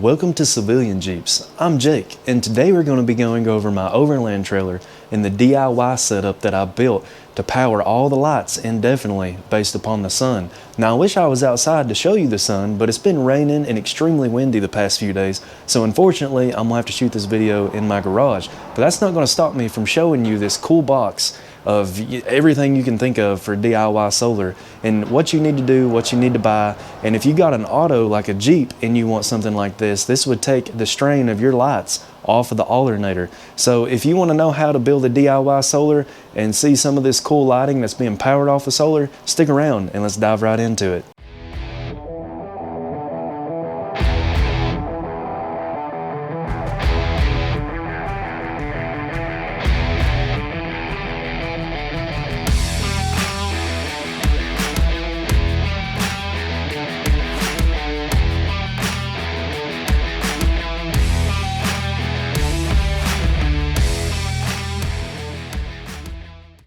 Welcome to Civilian Jeeps. I'm Jake, and today we're going to be going over my overland trailer and the DIY setup that I built to power all the lights indefinitely based upon the sun. Now I wish I was outside to show you the sun, but it's been raining and extremely windy the past few days, so unfortunately I'm going to have to shoot this video in my garage. But that's not going to stop me from showing you this cool box of everything you can think of for DIY solar and what you need to do, what you need to buy. And if you got an auto like a Jeep and you want something like this would take the strain of your lights off of the alternator. So if you want to know how to build a DIY solar and see some of this cool lighting that's being powered off of solar, stick around and let's dive right into it.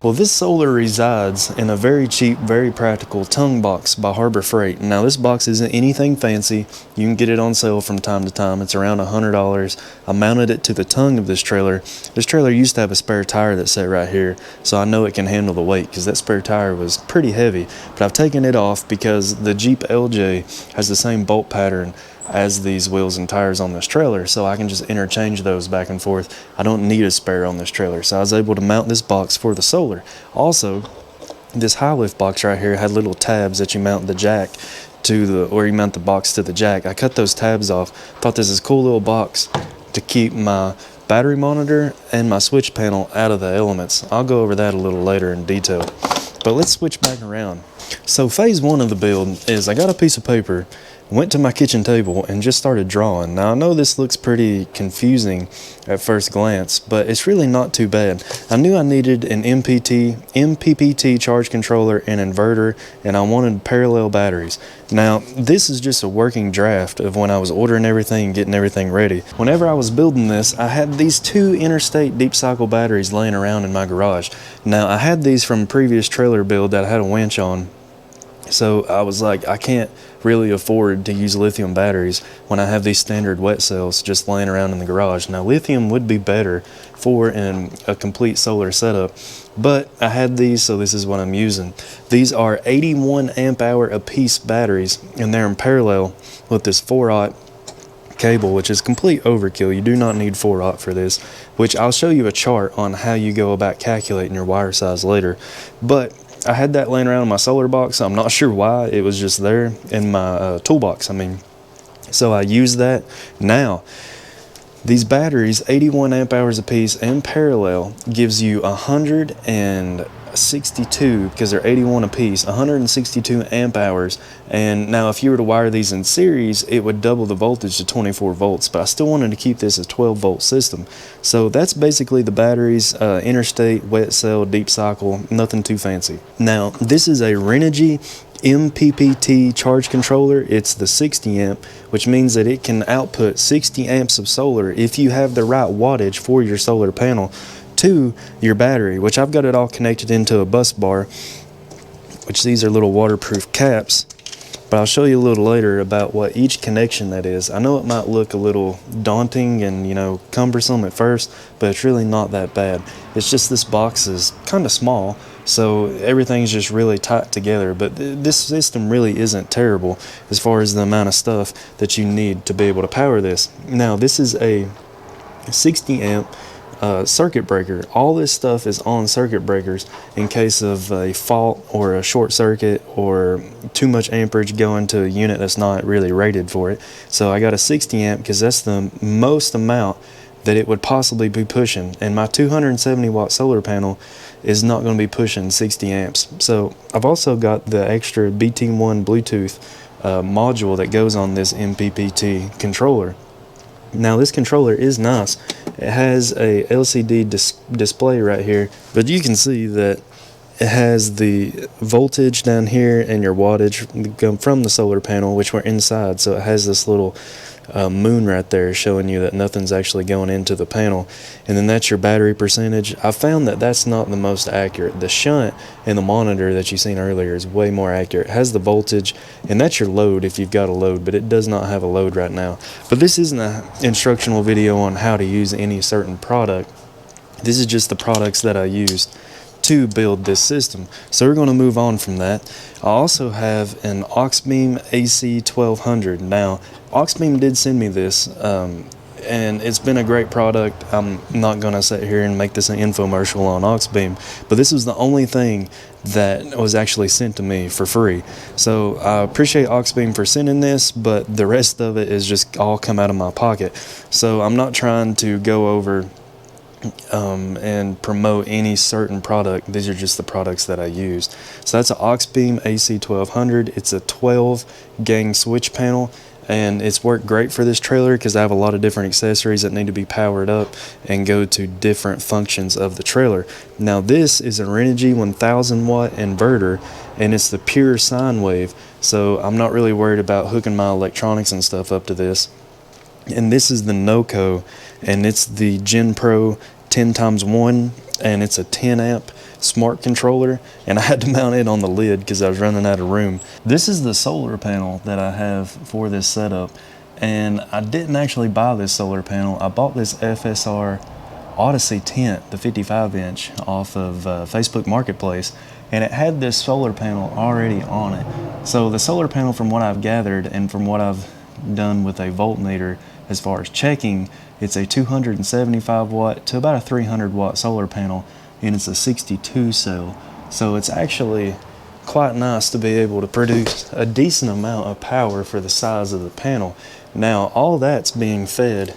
Well, this solar resides in a very cheap, very practical tongue box by Harbor Freight. Now, this box isn't anything fancy. You can get it on sale from time to time. It's around $100. I mounted it to the tongue of this trailer. This trailer used to have a spare tire that sat right here, so I know it can handle the weight because that spare tire was pretty heavy. But I've taken it off because the Jeep LJ has the same bolt pattern as these wheels and tires on this trailer, so I can just interchange those back and forth. I don't need a spare on this trailer, so I was able to mount this box for the solar. Also, this high lift box right here had little tabs that you mount the jack to or you mount the box to the jack. I cut those tabs off. Thought this is a cool little box to keep my battery monitor and my switch panel out of the elements. I'll go over that a little later in detail. But let's switch back around. So phase one of the build is I got a piece of paper, went to my kitchen table and just started drawing. Now I know this looks pretty confusing at first glance, but it's really not too bad. I knew I needed an MPPT charge controller and inverter, and I wanted parallel batteries. Now this is just a working draft of when I was ordering everything and getting everything ready. Whenever I was building this, I had these two Interstate deep cycle batteries laying around in my garage. Now I had these from a previous trailer build that I had a winch on, so I was like, I can't really afford to use lithium batteries when I have these standard wet cells just laying around in the garage. Now lithium would be better for a complete solar setup, but I had these, so this is what I'm using. These are 81 amp hour a piece batteries, and they're in parallel with this 4/0 cable, which is complete overkill. You do not need 4/0 for this, which I'll show you a chart on how you go about calculating your wire size later. But I had that laying around in my solar box. I'm not sure why, it was just there in my toolbox. So I used that. Now, these batteries, 81 amp hours a piece in parallel, gives you 162, because they're 81 a piece, 162 amp hours. And now if you were to wire these in series, it would double the voltage to 24 volts, but I still wanted to keep this as 12 volt system. So that's basically the batteries, Interstate, wet cell, deep cycle, nothing too fancy. Now this is a Renogy MPPT charge controller. It's the 60 amp, which means that it can output 60 amps of solar if you have the right wattage for your solar panel to your battery, which I've got it all connected into a bus bar, which these are little waterproof caps, but I'll show you a little later about what each connection that is. I know it might look a little daunting and cumbersome at first, but it's really not that bad. It's just this box is kind of small, so everything's just really tight together. But this system really isn't terrible as far as the amount of stuff that you need to be able to power this. Now this is a 60 amp circuit breaker. All this stuff is on circuit breakers in case of a fault or a short circuit or too much amperage going to a unit that's not really rated for it. So I got a 60 amp because that's the most amount that it would possibly be pushing, and my 270 watt solar panel is not going to be pushing 60 amps. So I've also got the extra BT1 Bluetooth module that goes on this MPPT controller. Now this controller is nice. It has a LCD display right here, but you can see that it has the voltage down here and your wattage from the solar panel, which were inside. So it has this little moon right there showing you that nothing's actually going into the panel. And then that's your battery percentage. I found that that's not the most accurate. The shunt and the monitor that you seen earlier is way more accurate. It has the voltage, and that's your load if you've got a load, but it does not have a load right now. But this isn't an instructional video on how to use any certain product. This is just the products that I used to build this system. So we're going to move on from that. I also have an Auxbeam AC1200. Now, Auxbeam did send me this, and it's been a great product. I'm not going to sit here and make this an infomercial on Auxbeam, but this was the only thing that was actually sent to me for free. So I appreciate Auxbeam for sending this, but the rest of it is just all come out of my pocket. So I'm not trying to go over and promote any certain product. These are just the products that I used. So that's an Auxbeam AC1200. It's a 12 gang switch panel, and it's worked great for this trailer because I have a lot of different accessories that need to be powered up and go to different functions of the trailer. Now this is a Renogy 1000 watt inverter, and it's the pure sine wave, so I'm not really worried about hooking my electronics and stuff up to this. And this is the Noco, and it's the Gen Pro 10x1, and it's a 10 amp smart controller, and I had to mount it on the lid because I was running out of room. This is the solar panel that I have for this setup, and I didn't actually buy this solar panel. I bought this FSR Odyssey tent, the 55 inch, off of Facebook Marketplace, and it had this solar panel already on it. So the solar panel, from what I've gathered and from what I've done with a voltmeter as far as checking, it's a 275 watt to about a 300 watt solar panel, and it's a 62 cell. So it's actually quite nice to be able to produce a decent amount of power for the size of the panel. Now all that's being fed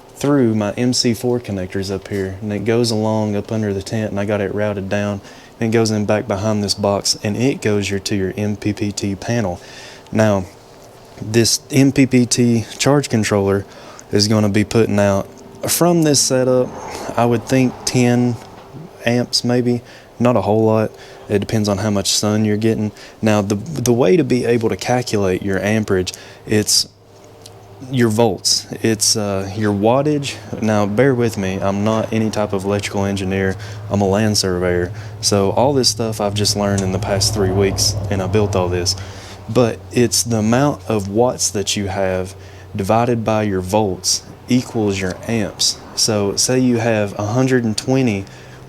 through my MC4 connectors up here, and it goes along up under the tent, and I got it routed down, and it goes in back behind this box, and it goes to your MPPT panel. Now this MPPT charge controller is going to be putting out from this setup, I would think 10 amps, maybe, not a whole lot. It depends on how much sun you're getting. Now the way to be able to calculate your amperage, it's your volts, it's your wattage. Now bear with me, I'm not any type of electrical engineer, I'm a land surveyor, so all this stuff I've just learned in the past 3 weeks, and I built all this. But it's the amount of watts that you have divided by your volts equals your amps. So say you have 120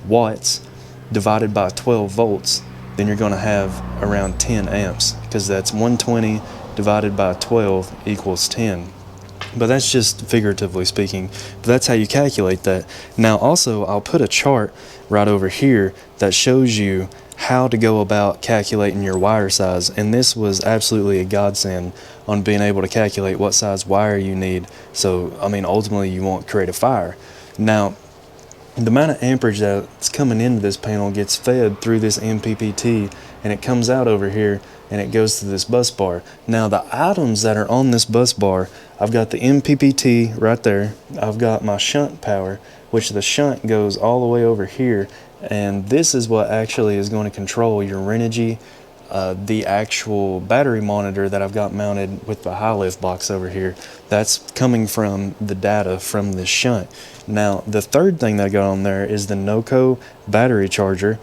watts divided by 12 volts, then you're going to have around 10 amps, because that's 120 divided by 12 equals 10. But that's just figuratively speaking, but that's how you calculate that. Now also, I'll put a chart right over here that shows you how to go about calculating your wire size, and this was absolutely a godsend on being able to calculate what size wire you need. So I mean, ultimately you won't create a fire. Now the amount of amperage that's coming into this panel gets fed through this MPPT, and it comes out over here and it goes to this bus bar. Now the items that are on this bus bar, I've got the MPPT right there, I've got my shunt power, which the shunt goes all the way over here, and this is what actually is going to control your Renogy, the actual battery monitor that I've got mounted with the high lift box over here. That's coming from the data from this shunt. Now the third thing that I got on there is the Noco battery charger.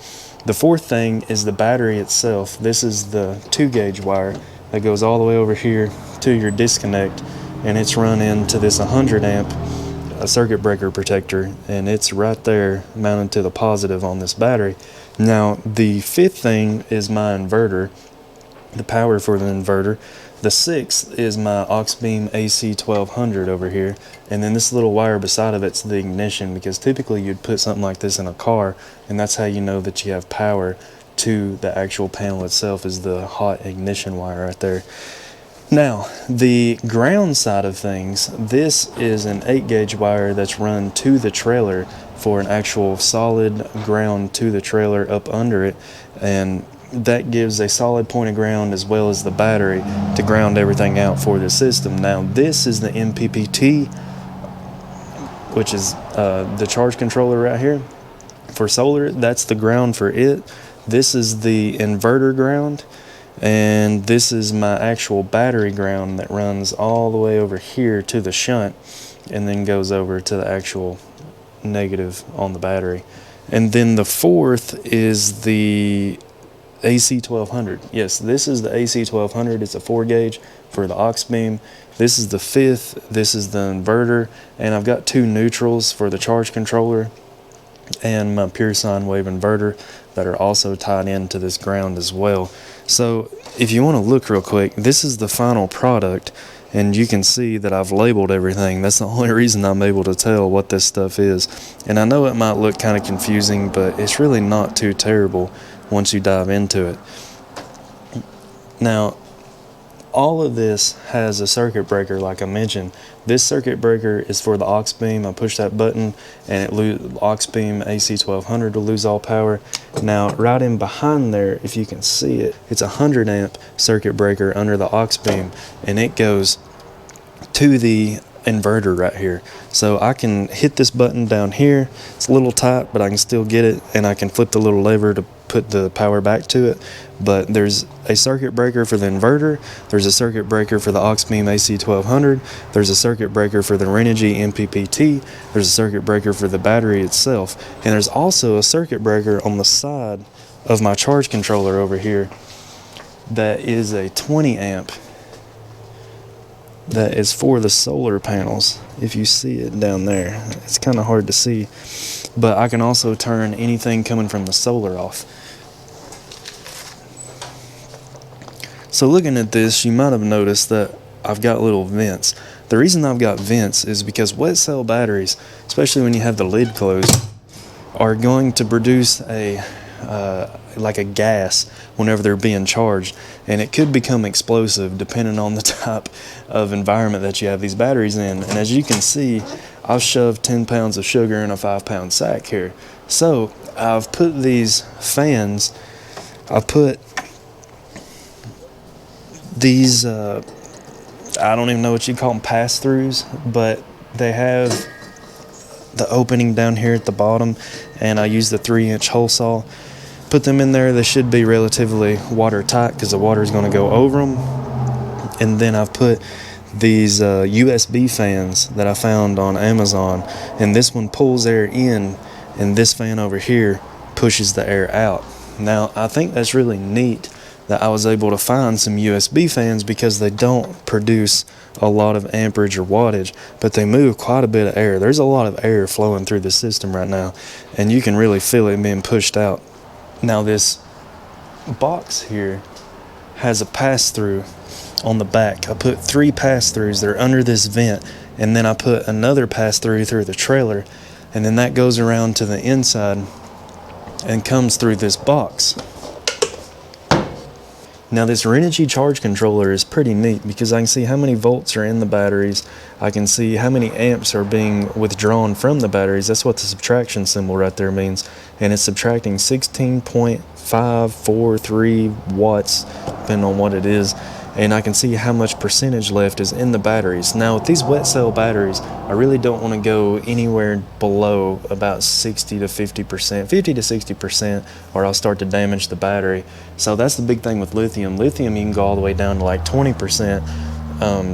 The fourth thing is the battery itself. This is the 2 gauge wire that goes all the way over here to your disconnect, and it's run into this 100 amp circuit breaker protector, and it's right there mounted to the positive on this battery. Now the fifth thing is my inverter, the power for the inverter. The sixth is my Auxbeam AC1200 over here, and then this little wire beside of it's the ignition, because typically you'd put something like this in a car, and that's how you know that you have power to the actual panel itself, is the hot ignition wire right there. Now the ground side of things, this is an 8 gauge wire that's run to the trailer for an actual solid ground to the trailer up under it, and that gives a solid point of ground as well as the battery to ground everything out for the system. Now this is the MPPT, which is the charge controller right here for solar. That's the ground for it. This is the inverter ground, And this is my actual battery ground that runs all the way over here to the shunt and then goes over to the actual negative on the battery. And then the fourth is the AC1200. Yes, this is the AC1200. It's a 4 gauge for the Auxbeam. This is the fifth. This is the inverter. And I've got 2 neutrals for the charge controller and my pure sine wave inverter that are also tied into this ground as well. So if you want to look real quick, this is the final product, and you can see that I've labeled everything. That's the only reason I'm able to tell what this stuff is. And I know it might look kind of confusing, but it's really not too terrible once you dive into it. Now, all of this has a circuit breaker, like I mentioned. This circuit breaker is for the Auxbeam. I push that button and Auxbeam AC1200 will lose all power. Now, right in behind there, if you can see it, it's a 100 amp circuit breaker under the Auxbeam, and it goes to the inverter right here. So I can hit this button down here. It's a little tight, but I can still get it, and I can flip the little lever to put the power back to it. But there's a circuit breaker for the inverter, there's a circuit breaker for the Auxbeam AC1200, there's a circuit breaker for the Renogy MPPT, there's a circuit breaker for the battery itself, and there's also a circuit breaker on the side of my charge controller over here that is a 20 amp that is for the solar panels. If you see it down there, it's kind of hard to see, but I can also turn anything coming from the solar off. So looking at this, you might have noticed that I've got little vents. The reason I've got vents is because wet cell batteries, especially when you have the lid closed, are going to produce a like a gas whenever they're being charged, and it could become explosive depending on the type of environment that you have these batteries in. And as you can see, I've shoved 10 pounds of sugar in a 5-pound sack here. So I've put these fans, I've put these I don't even know what you call them, pass-throughs, but they have the opening down here at the bottom, and I use the 3-inch hole saw. Put them in there. They should be relatively watertight because the water is going to go over them. And then I've put these USB fans that I found on Amazon, and this one pulls air in, and this fan over here pushes the air out. Now, I think that's really neat that I was able to find some USB fans because they don't produce a lot of amperage or wattage, but they move quite a bit of air. There's a lot of air flowing through the system right now, and you can really feel it being pushed out. Now, this box here has a pass-through on the back. I put 3 pass-throughs that are under this vent, and then I put another pass-through through the trailer, and then that goes around to the inside and comes through this box. Now, this Renogy charge controller is pretty neat because I can see how many volts are in the batteries. I can see how many amps are being withdrawn from the batteries. That's what the subtraction symbol right there means. And it's subtracting 16.543 watts, depending on what it is. And I can see how much percentage left is in the batteries. Now, with these wet cell batteries, I really don't want to go anywhere below about 60 to 50%, 50 to 60%, or I'll start to damage the battery. So that's the big thing with lithium. Lithium, you can go all the way down to like 20%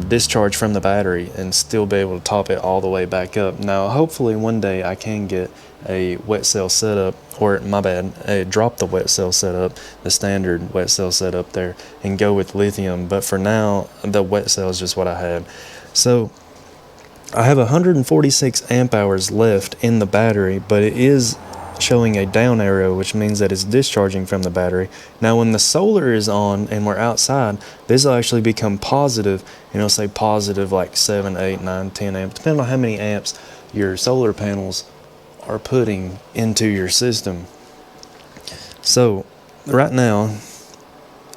discharge from the battery and still be able to top it all the way back up. Now, hopefully one day I can get a wet cell setup, or my bad, drop the wet cell setup, the standard wet cell setup there, and go with lithium. But for now, the wet cell is just what I had. So I have 146 amp hours left in the battery, but it is showing a down arrow, which means that it's discharging from the battery. Now, when the solar is on and we're outside, this will actually become positive, and it'll say positive like 7, 8, 9, 10 amps, depending on how many amps your solar panels are putting into your system. So right now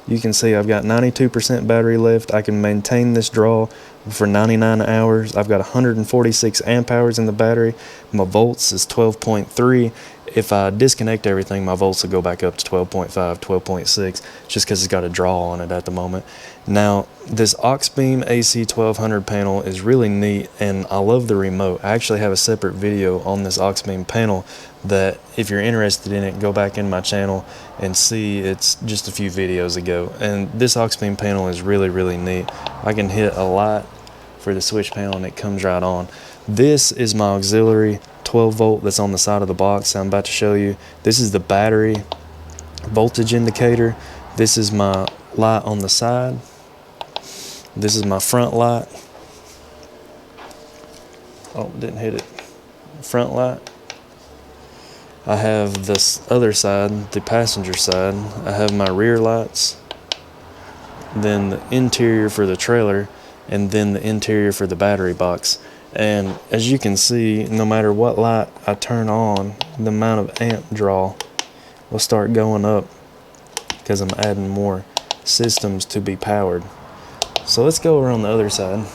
you can see I've got 92% battery left. I can maintain this draw for 99 hours. I've got 146 amp hours in the battery. My volts is 12.3. If I disconnect everything, my volts will go back up to 12.5, 12.6, just because it's got a draw on it at the moment. Now, this Auxbeam AC1200 panel is really neat, and I love the remote. I actually have a separate video on this Auxbeam panel that, if you're interested in it, go back in my channel and see. It's just a few videos ago. And this Auxbeam panel is really, really neat. I can hit a light for the switch panel and it comes right on. This is my auxiliary 12 volt that's on the side of the box I'm about to show you. This is the battery voltage indicator. This is my light on the side. This is my front light. Oh, didn't hit it. Front light. I have this other side, the passenger side. I have my rear lights, then the interior for the trailer, and then the interior for the battery box. And as you can see, no matter what light I turn on, the amount of amp draw will start going up because I'm adding more systems to be powered. So let's go around the other side.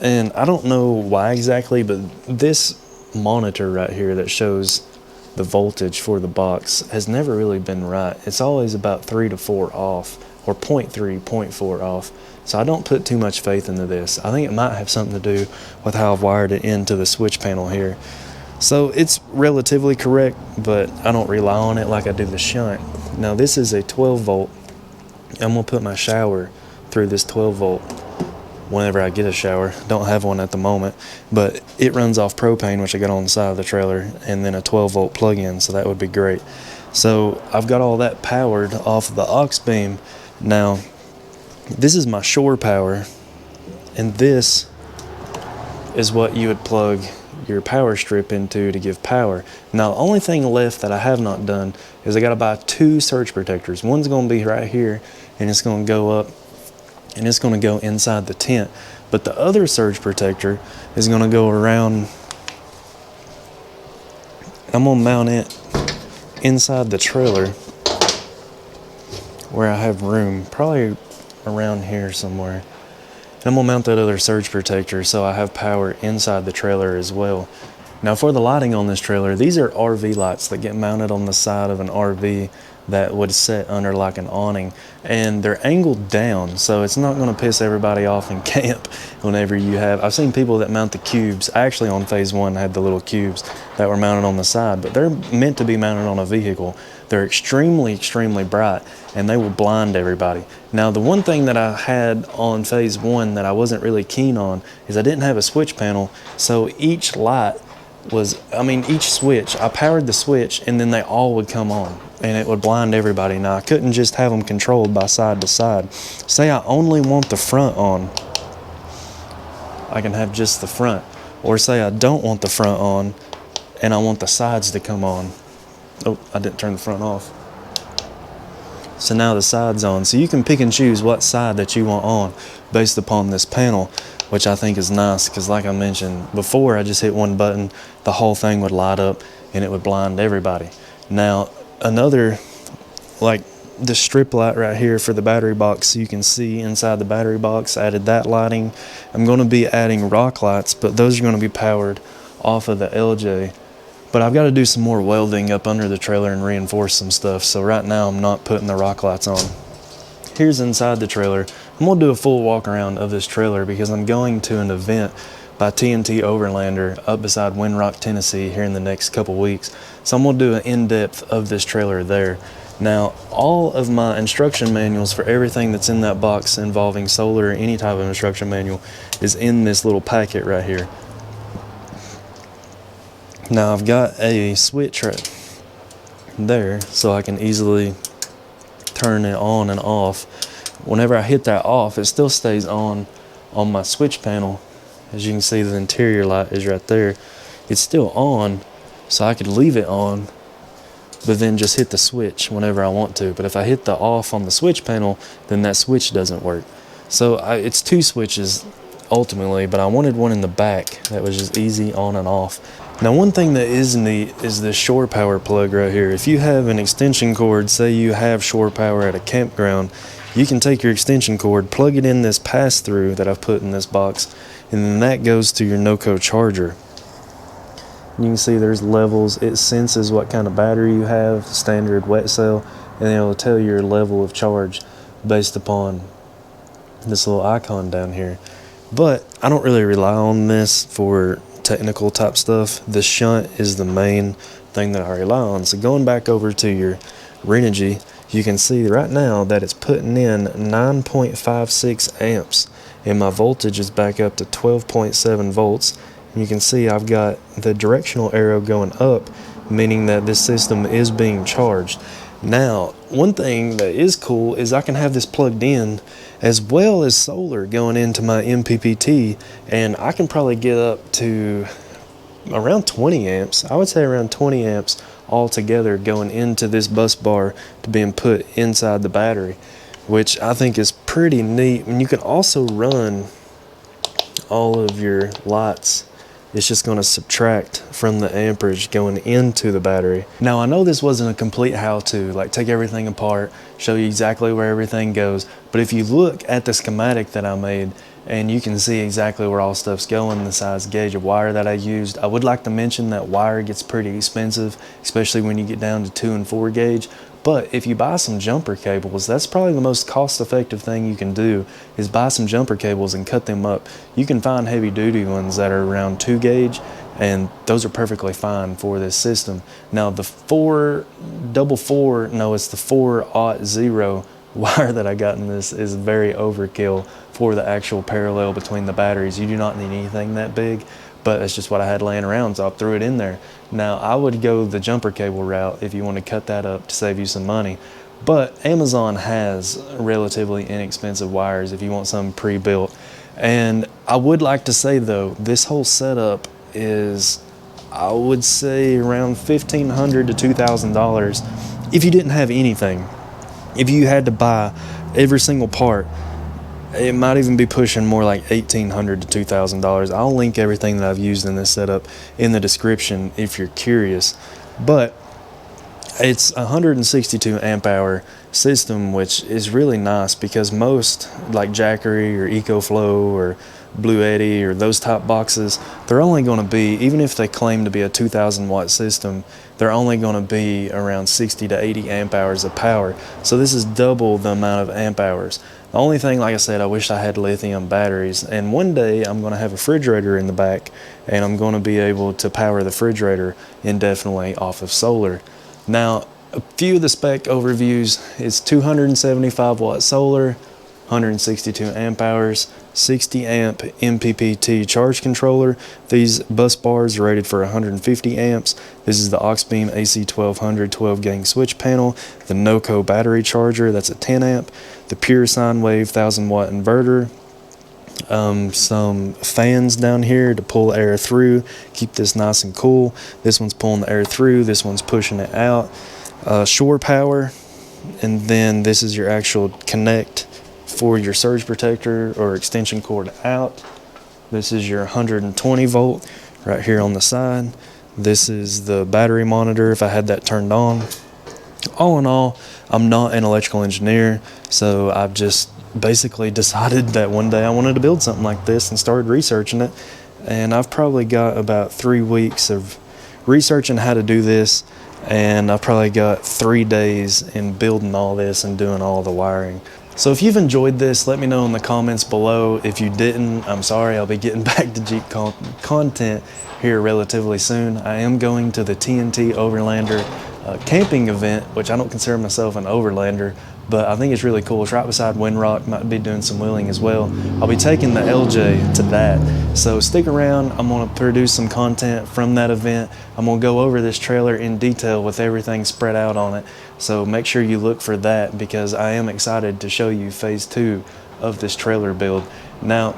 And I don't know why exactly, but this monitor right here that shows the voltage for the box has never really been right. It's always about 3 to 4 off, or 0.3, 0.4 off. So I don't put too much faith into this. I think it might have something to do with how I've wired it into the switch panel here. So it's relatively correct, but I don't rely on it like I do the shunt. Now this is a 12 volt. I'm gonna put my shower through this 12 volt whenever I get a shower. Don't have one at the moment, but it runs off propane, which I got on the side of the trailer, and then a 12 volt plug-in, so that would be great. So I've got all that powered off the Auxbeam. Now this is my shore power, and this is what you would plug your power strip into to give power. Now the only thing left that I have not done is I got to buy 2 surge protectors. One's going to be right here, and it's going to go up and it's going to go inside the tent, but the other surge protector is going to go around. I'm going to mount it inside the trailer where I have room, probably around here somewhere. And I'm going to mount that other surge protector so I have power inside the trailer as well. Now for the lighting on this trailer, these are RV lights that get mounted on the side of an RV that would set under like an awning, and they're angled down, so it's not going to piss everybody off in camp whenever you have. I've seen people that mount the cubes. Actually on phase 1 I had the little cubes that were mounted on the side, but they're meant to be mounted on a vehicle. They're extremely, extremely bright, and they will blind everybody. Now the one thing that I had on phase 1 that I wasn't really keen on is I didn't have a switch panel, so each light was, each switch, I powered the switch and then they all would come on and it would blind everybody. Now I couldn't just have them controlled by side to side. Say I only want the front on, I can have just the front. Or say I don't want the front on and I want the sides to come on. Oh, I didn't turn the front off. So now the side's on. So you can pick and choose what side that you want on based upon this panel, which I think is nice because like I mentioned before, I just hit one button, the whole thing would light up and it would blind everybody. Now another, like the strip light right here for the battery box, so you can see inside the battery box, I added that lighting. I'm going to be adding rock lights, but those are going to be powered off of the LJ. But I've got to do some more welding up under the trailer and reinforce some stuff, so right now I'm not putting the rock lights on. Here's inside the trailer. I'm going to do a full walk around of this trailer because I'm going to an event by TNT Overlander up beside Windrock, Tennessee here in the next couple weeks. So I'm going to do an in-depth of this trailer there. Now, all of my instruction manuals for everything that's in that box involving solar or any type of instruction manual is in this little packet right here. Now I've got a switch right there so I can easily turn it on and off. Whenever I hit that off, it still stays on my switch panel. As you can see, the interior light is right there. It's still on, so I could leave it on, but then just hit the switch whenever I want to. But if I hit the off on the switch panel, then that switch doesn't work. So it's 2 switches ultimately, but I wanted one in the back that was just easy on and off. Now one thing that is neat is this shore power plug right here. If you have an extension cord, say you have shore power at a campground, you can take your extension cord, plug it in this pass-through that I've put in this box, and then that goes to your Noco charger. You can see there's levels. It senses what kind of battery you have, standard wet cell, and it'll tell you your level of charge based upon this little icon down here. But I don't really rely on this for technical type stuff. The shunt is the main thing that I rely on. So going back over to your Renogy, you can see right now that it's putting in 9.56 amps, and my voltage is back up to 12.7 volts. And you can see I've got the directional arrow going up, meaning that this system is being charged. Now, one thing that is cool is I can have this plugged in as well as solar going into my MPPT, and I can probably get up to around 20 amps. I would say around 20 amps altogether going into this bus bar to being put inside the battery, which I think is pretty neat. And you can also run all of your lights. It's just going to subtract from the amperage going into the battery. Now, I know this wasn't a complete how-to, like take everything apart, show you exactly where everything goes, but if you look at the schematic that I made, and you can see exactly where all stuff's going, the size gauge of wire that I used. I would like to mention that wire gets pretty expensive, especially when you get down to 2 and 4 gauge. But if you buy some jumper cables, that's probably the most cost-effective thing you can do, is buy some jumper cables and cut them up. You can find heavy-duty ones that are around 2 gauge, and those are perfectly fine for this system. Now the 400 wire that I got in this is very overkill for the actual parallel between the batteries. You do not need anything that big, but that's just what I had laying around, so I threw it in there. Now I would go the jumper cable route if you want to cut that up to save you some money, but Amazon has relatively inexpensive wires if you want something pre-built. And I would like to say though, this whole setup is, I would say, around $1,500 to $2,000 if you didn't have anything. If you had to buy every single part, it might even be pushing more like $1,800 to $2,000. I'll link everything that I've used in this setup in the description if you're curious. But it's a 162 amp hour system, which is really nice because most like Jackery or EcoFlow or Blue Eddy or those type boxes, they're only going to be, even if they claim to be a 2,000 watt system, they're only going to be around 60 to 80 amp hours of power. So this is double the amount of amp hours. The only thing, like I said, I wish I had lithium batteries, and one day I'm going to have a refrigerator in the back, and I'm going to be able to power the refrigerator indefinitely off of solar. Now, a few of the spec overviews is 275 watt solar, 162 amp hours, 60 amp MPPT charge controller. These bus bars are rated for 150 amps. This is the Auxbeam AC1200 12 gang switch panel, the Noco battery charger, that's a 10 amp, the pure sine wave 1000 watt inverter, some fans down here to pull air through, keep this nice and cool. This one's pulling the air through, this one's pushing it out. Shore power, and then this is your actual connect for your surge protector or extension cord out. This is your 120 volt right here on the side. This is the battery monitor if I had that turned on. All in all, I'm not an electrical engineer, so I've just basically decided that one day I wanted to build something like this and started researching it. And I've probably got about 3 weeks of researching how to do this, and I've probably got 3 days in building all this and doing all the wiring. So if you've enjoyed this, let me know in the comments below. If you didn't, I'm sorry. I'll be getting back to Jeep content here relatively soon. I am going to the TNT Overlander camping event, which I don't consider myself an overlander, but I think it's really cool. It's right beside Windrock. Might be doing some wheeling as well. I'll be taking the LJ to that. So stick around. I'm going to produce some content from that event. I'm going to go over this trailer in detail with everything spread out on it. So make sure you look for that, because I am excited to show you phase 2 of this trailer build. Now,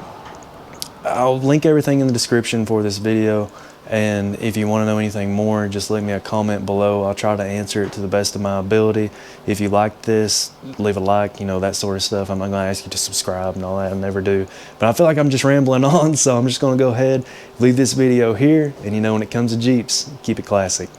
I'll link everything in the description for this video, and if you want to know anything more, just leave me a comment below. I'll try to answer it to the best of my ability. If you like this, leave a like, you know, that sort of stuff. I'm not going to ask you to subscribe and all that. I never do. But I feel like I'm just rambling on, so I'm just going to go ahead, leave this video here, and you know, when it comes to Jeeps, keep it classic.